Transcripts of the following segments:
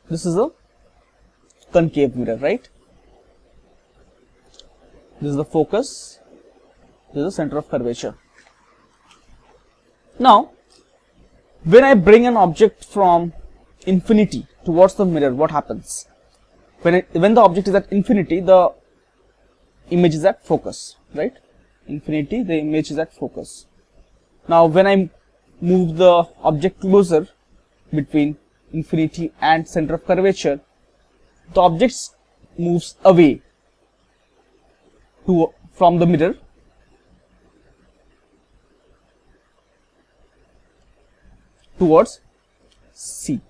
This is a concave mirror, right? This is the focus, this is the center of curvature. Now, when I bring an object from infinity towards the mirror, what happens? When the object is at infinity, the image is at focus, right? Infinity, the image is at focus. Now, when I move the object closer between infinity and center of curvature, the object moves away from the mirror towards C,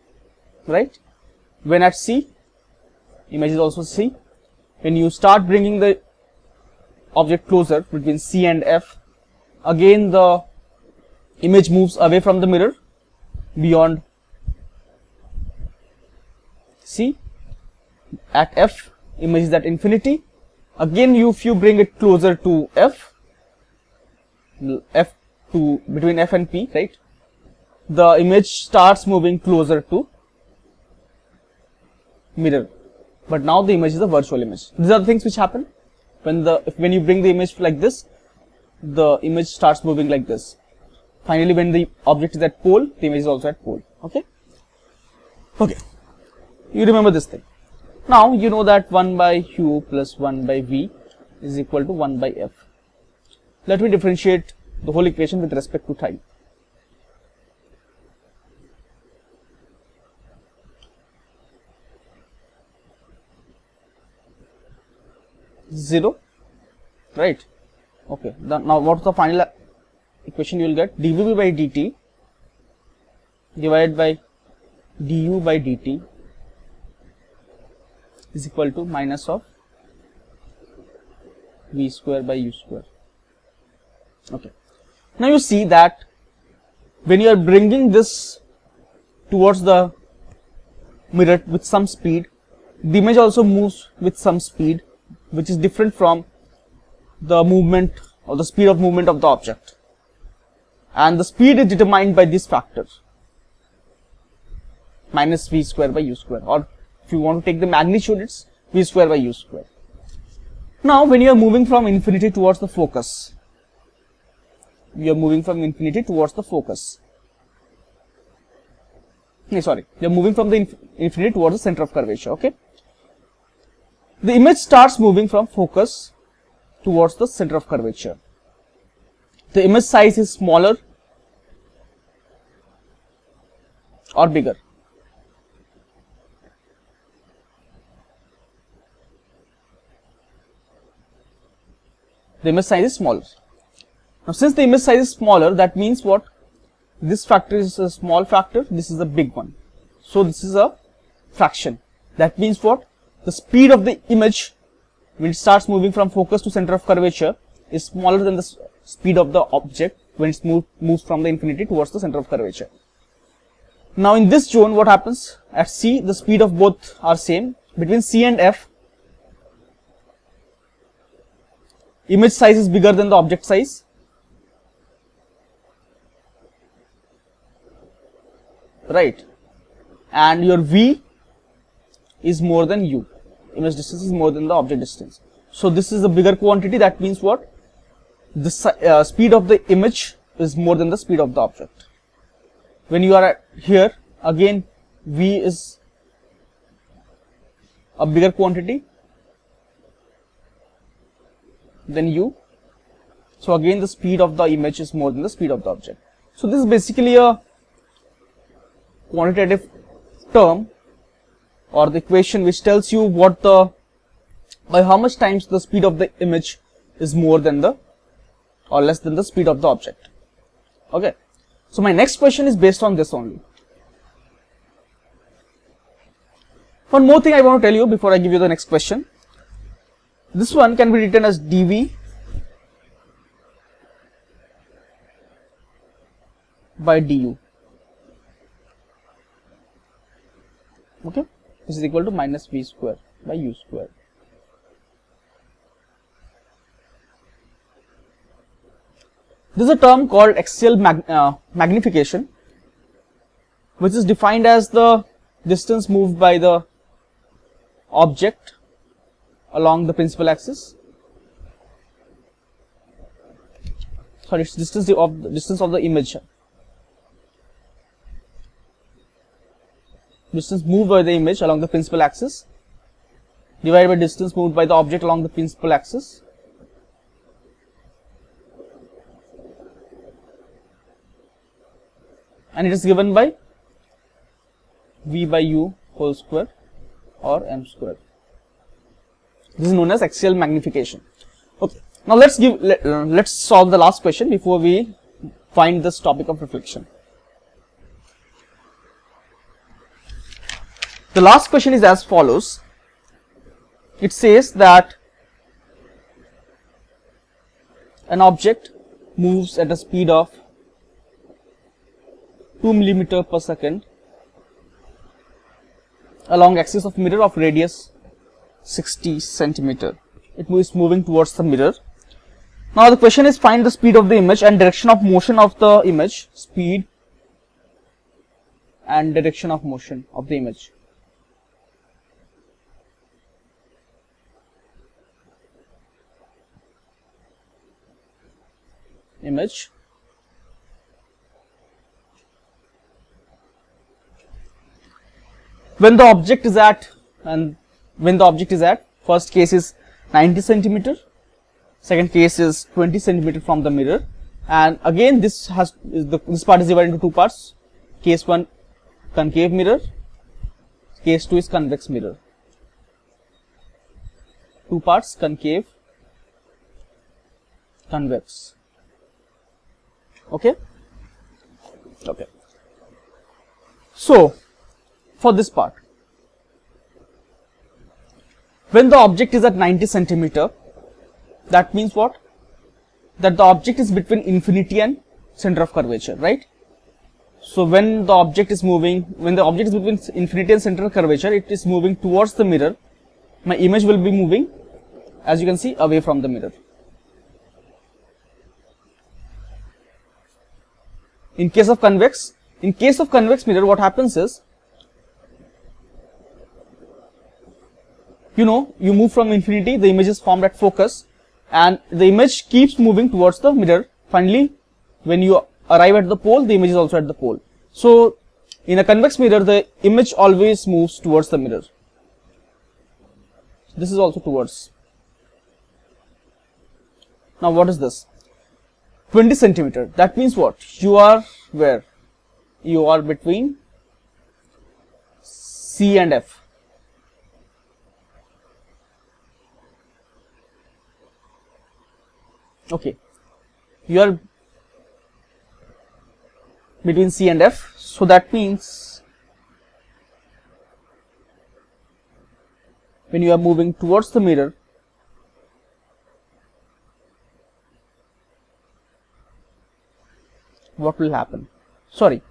right? When at C, image is also C. When you start bringing the object closer between C and F, again the image moves away from the mirror beyond C. At F, image is at infinity. Again, if you bring it closer to F to between F and P, right? The image starts moving closer to mirror, but now the image is a virtual image. These are the things which happen when you bring the image like this. The image starts moving like this. Finally, when the object is at pole, the image is also at pole. Okay. You remember this thing. Now you know that 1 by U plus 1 by V is equal to 1 by F. Let me differentiate the whole equation with respect to time. Zero, right? Okay. Now what's the final equation you will get? dV by dt divided by du by dt is equal to minus of v square by u square. Okay. Now you see that when you are bringing this towards the mirror with some speed, the image also moves with some speed, which is different from the movement or the speed of movement of the object, and the speed is determined by this factor minus v square by u square, or if you want to take the magnitude, it's v square by u square. Now when you are moving from infinity towards the focus, you are moving from the infinity towards the center of curvature. Okay. The image starts moving from focus towards the center of curvature. The image size is smaller or bigger? The image size is smaller. Now since the image size is smaller, that means what? This factor is a small factor, this is a big one. So this is a fraction. That means what? The speed of the image when it starts moving from focus to center of curvature is smaller than the speed of the object when it moves from the infinity towards the center of curvature. Now in this zone, what happens? At C, the speed of both are same. Between C and F, image size is bigger than the object size. Right. And your V is more than U. Image distance is more than the object distance. So this is a bigger quantity. That means what? The speed of the image is more than the speed of the object. When you are at here, again V is a bigger quantity than U. So again the speed of the image is more than the speed of the object. So this is basically a quantitative term or the equation which tells you what by how much times the speed of the image is more than the or less than the speed of the object. Okay. So my next question is based on this only. One more thing I want to tell you before I give you the next question. This one can be written as dV by du. Okay. This is equal to minus v square by u square. This is a term called axial magnification, which is defined as the distance moved by the object along the principal axis. Sorry, it's distance of the image. Distance moved by the image along the principal axis divided by distance moved by the object along the principal axis. And it is given by v by u whole square or m square. This is known as axial magnification. Okay. Now let's solve the last question before we find this topic of reflection. The last question is as follows. It says that an object moves at a speed of 2 millimeter per second along axis of mirror of radius 60 centimeter. It is moving towards the mirror. Now the question is, find the speed of the image and direction of motion of the image. Speed and direction of motion of the image. When the object is at, first case is 90 centimeter, second case is 20 centimeter from the mirror, and again this part is divided into two parts. Case 1 concave mirror, case 2 is convex mirror. Two parts, concave, convex. Okay. So for this part, when the object is at 90 centimeter, that means what? That the object is between infinity and center of curvature, right? So when the object is between infinity and center of curvature, it is moving towards the mirror. My image will be moving, as you can see, away from the mirror. In case of convex mirror, what happens is, you move from infinity, the image is formed at focus, and the image keeps moving towards the mirror. Finally, when you arrive at the pole, the image is also at the pole. So in a convex mirror, the image always moves towards the mirror. This is also towards. Now what is this? 20 centimeter. That means what? You are where? You are between C and F. Okay. You are between C and F. So that means when you are moving towards the mirror, what will happen? Sorry,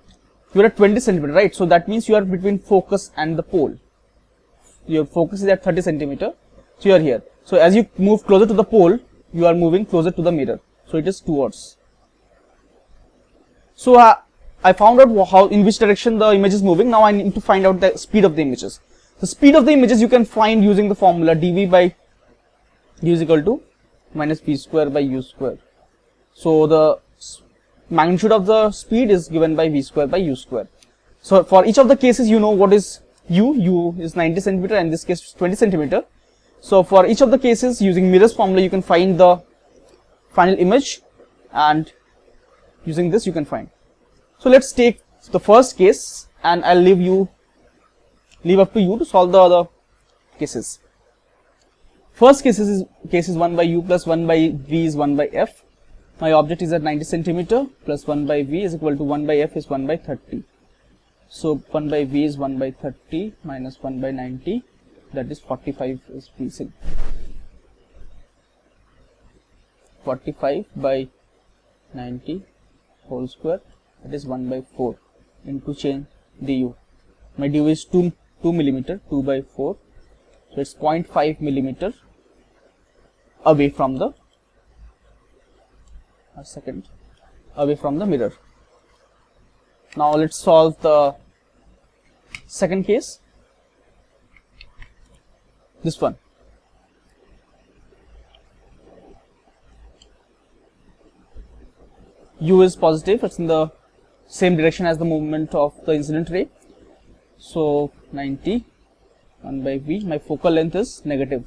you are at 20 centimeter, right? So that means you are between focus and the pole. Your focus is at 30 centimeter, so you are here. So as you move closer to the pole, you are moving closer to the mirror. So it is towards. So I found out in which direction the image is moving. Now I need to find out the speed of the images. The speed of the images you can find using the formula dv by u is equal to minus v square by u square. So the magnitude of the speed is given by v square by u square. So for each of the cases, you know what is u is 90 centimeter and this case is 20 centimeter. So for each of the cases, using mirror's formula, you can find the final image, and using this you can find. So let's take the first case, and I'll leave up to you to solve the other cases. First case is 1 by u plus 1 by v is 1 by f. My object is at 90 centimeter plus 1 by v is equal to 1 by f is 1 by 30. So 1 by v is 1 by 30 minus 1 by 90, that is 45 is pc. 45 by 90 whole square, that is 1 by 4 into change du. My du is 2 millimeter, 2 by 4, so it's 0.5 millimeter away from the away from the mirror. Now let's solve the Second case, this one. U is positive, it's in the same direction as the movement of the incident ray. So 90, 1 by V, my focal length is negative.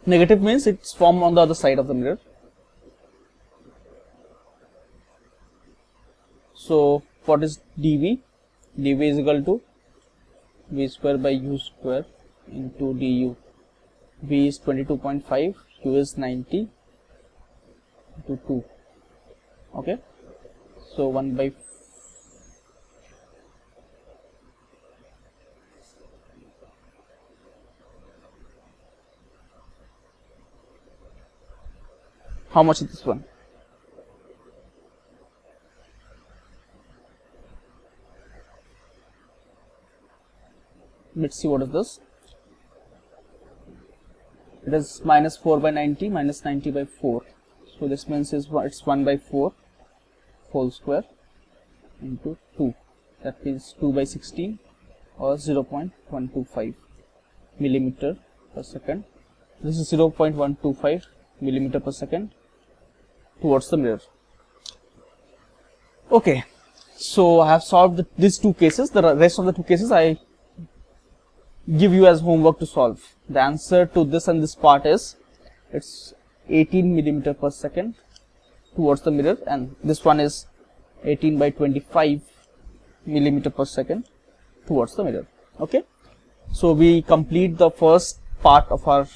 Negative means it's formed on the other side of the mirror. So what is dV? dV is equal to V square by U square into du. V is 22.5, U is 90 into 2. Okay, so 1 by how much is this one? Let's see what is this. It is minus 4 by 90 minus 90 by 4. So this means it's 1 by 4 whole square into 2. That means 2 by 16 or 0.125 millimeter per second. This is 0.125 millimeter per second towards the mirror. Okay, so I have solved these two cases. The rest of the two cases I give you as homework to solve. The answer to this and this part is it's 18 millimeter per second towards the mirror, and this one is 18 by 25 millimeter per second towards the mirror. Okay, so we complete the first part of our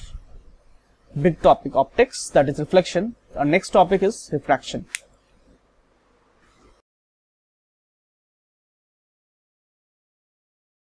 big topic, optics, that is reflection. Our next topic is refraction.